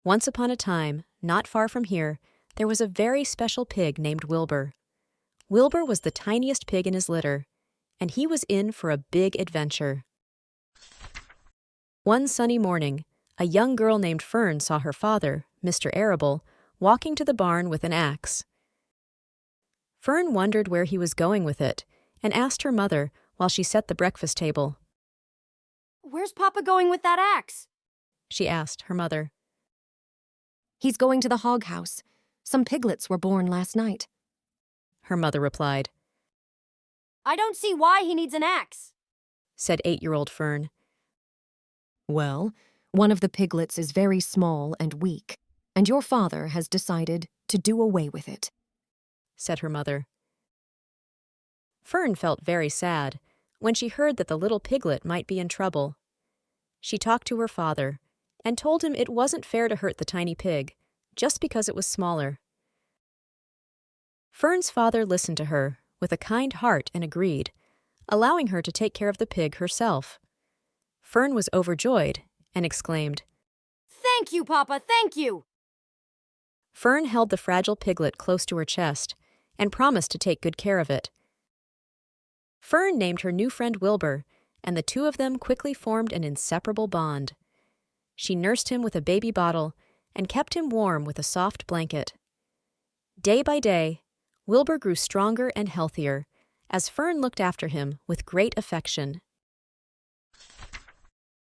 Once upon a time, not far from here, there was a very special pig named Wilbur. Wilbur was the tiniest pig in his litter, and he was in for a big adventure. One sunny morning, a young girl named Fern saw her father, Mr. Arable, walking to the barn with an axe. Fern wondered where he was going with it, and asked her mother while she set the breakfast table. "Where's Papa going with that axe?" she asked her mother. "He's going to the hog house. Some piglets were born last night," her mother replied. "I don't see why he needs an axe," said 8-year-old Fern. "Well, one of the piglets is very small and weak, and your father has decided to do away with it," said her mother. Fern felt very sad when she heard that the little piglet might be in trouble. She talked to her father and told him it wasn't fair to hurt the tiny pig just because it was smaller. Fern's father listened to her with a kind heart and agreed, allowing her to take care of the pig herself. Fern was overjoyed and exclaimed, "Thank you, Papa, thank you!" Fern held the fragile piglet close to her chest and promised to take good care of it. Fern named her new friend Wilbur, and the two of them quickly formed an inseparable bond. She nursed him with a baby bottle and kept him warm with a soft blanket. Day by day, Wilbur grew stronger and healthier as Fern looked after him with great affection.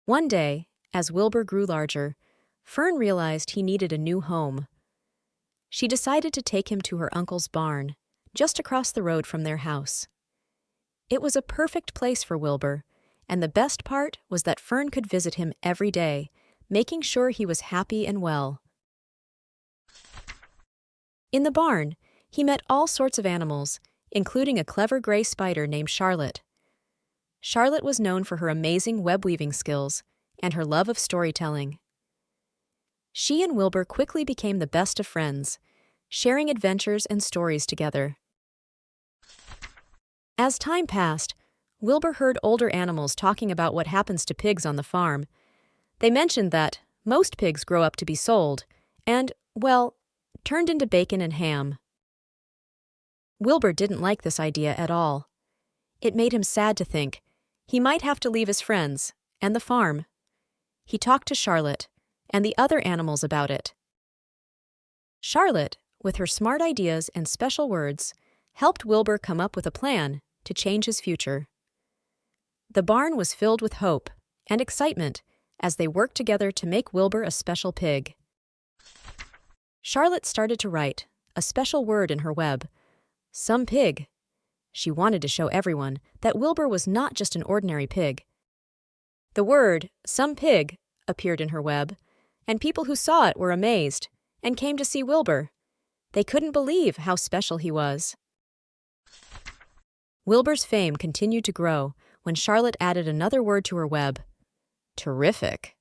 One day, as Wilbur grew larger, Fern realized he needed a new home. She decided to take him to her uncle's barn, just across the road from their house. It was a perfect place for Wilbur, and the best part was that Fern could visit him every day, making sure he was happy and well. In the barn, he met all sorts of animals, including a clever gray spider named Charlotte. Charlotte was known for her amazing web-weaving skills and her love of storytelling. She and Wilbur quickly became the best of friends, sharing adventures and stories together. As time passed, Wilbur heard older animals talking about what happens to pigs on the farm. They mentioned that most pigs grow up to be sold and, well, turned into bacon and ham. Wilbur didn't like this idea at all. It made him sad to think he might have to leave his friends and the farm. He talked to Charlotte and the other animals about it. Charlotte, with her smart ideas and special words, helped Wilbur come up with a plan to change his future. The barn was filled with hope and excitement as they worked together to make Wilbur a special pig. Charlotte started to write a special word in her web, "Some pig." She wanted to show everyone that Wilbur was not just an ordinary pig. The word, "some pig," appeared in her web, and people who saw it were amazed and came to see Wilbur. They couldn't believe how special he was. Wilbur's fame continued to grow when Charlotte added another word to her web, "terrific."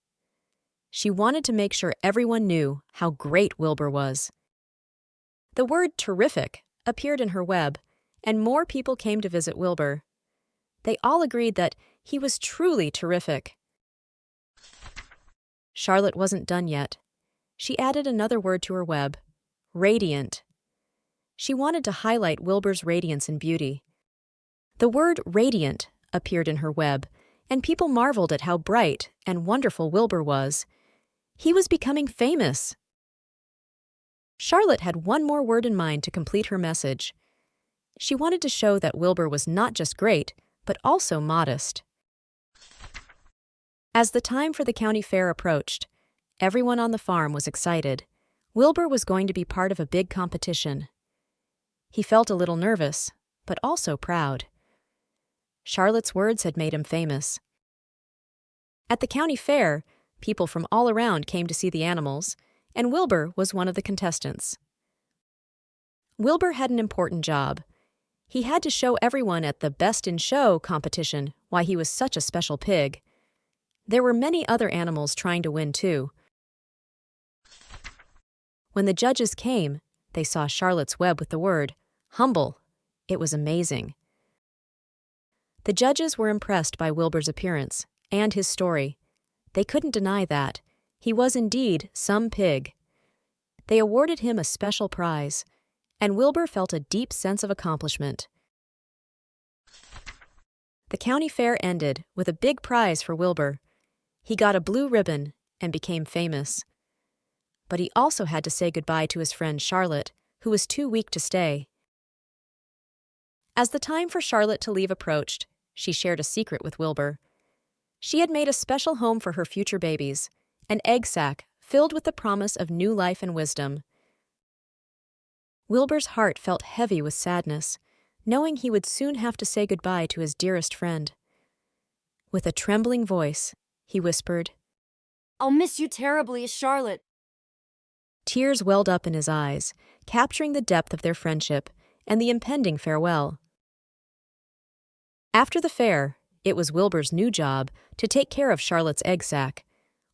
She wanted to make sure everyone knew how great Wilbur was. The word "terrific" appeared in her web, and more people came to visit Wilbur. They all agreed that he was truly terrific. Charlotte wasn't done yet. She added another word to her web, "radiant." She wanted to highlight Wilbur's radiance and beauty. The word "radiant" appeared in her web, and people marveled at how bright and wonderful Wilbur was. He was becoming famous. Charlotte had one more word in mind to complete her message. She wanted to show that Wilbur was not just great, but also modest. As the time for the county fair approached, everyone on the farm was excited. Wilbur was going to be part of a big competition. He felt a little nervous, but also proud. Charlotte's words had made him famous. At the county fair, people from all around came to see the animals, and Wilbur was one of the contestants. Wilbur had an important job. He had to show everyone at the Best in Show competition why he was such a special pig. There were many other animals trying to win, too. When the judges came, they saw Charlotte's web with the word, "humble." It was amazing. The judges were impressed by Wilbur's appearance and his story. They couldn't deny that. He was indeed some pig. they awarded him a special prize, and Wilbur felt a deep sense of accomplishment. The county fair ended with a big prize for Wilbur. He got a blue ribbon and became famous. But he also had to say goodbye to his friend Charlotte, who was too weak to stay. As the time for Charlotte to leave approached, she shared a secret with Wilbur. She had made a special home for her future babies, an egg sack filled with the promise of new life and wisdom. Wilbur's heart felt heavy with sadness, knowing he would soon have to say goodbye to his dearest friend. With a trembling voice, he whispered, "I'll miss you terribly, Charlotte." Tears welled up in his eyes, capturing the depth of their friendship and the impending farewell. After the fair, it was Wilbur's new job to take care of Charlotte's egg sack.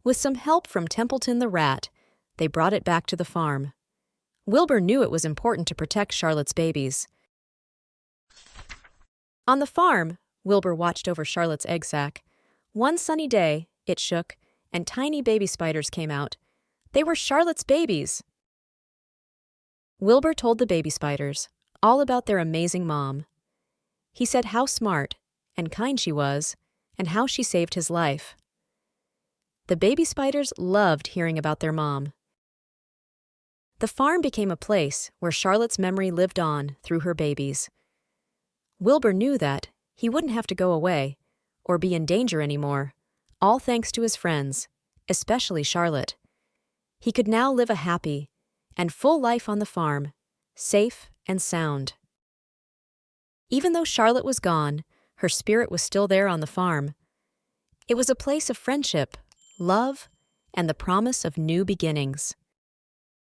With some help from Templeton the rat, they brought it back to the farm. Wilbur knew it was important to protect Charlotte's babies. On the farm, Wilbur watched over Charlotte's egg sack. One sunny day, it shook, and tiny baby spiders came out. They were Charlotte's babies. Wilbur told the baby spiders all about their amazing mom. He said how smart and kind she was, and how she saved his life. The baby spiders loved hearing about their mom. The farm became a place where Charlotte's memory lived on through her babies. Wilbur knew that he wouldn't have to go away or be in danger anymore, all thanks to his friends, especially Charlotte. He could now live a happy and full life on the farm, safe and sound. Even though Charlotte was gone, her spirit was still there on the farm. It was a place of friendship, love, and the promise of new beginnings.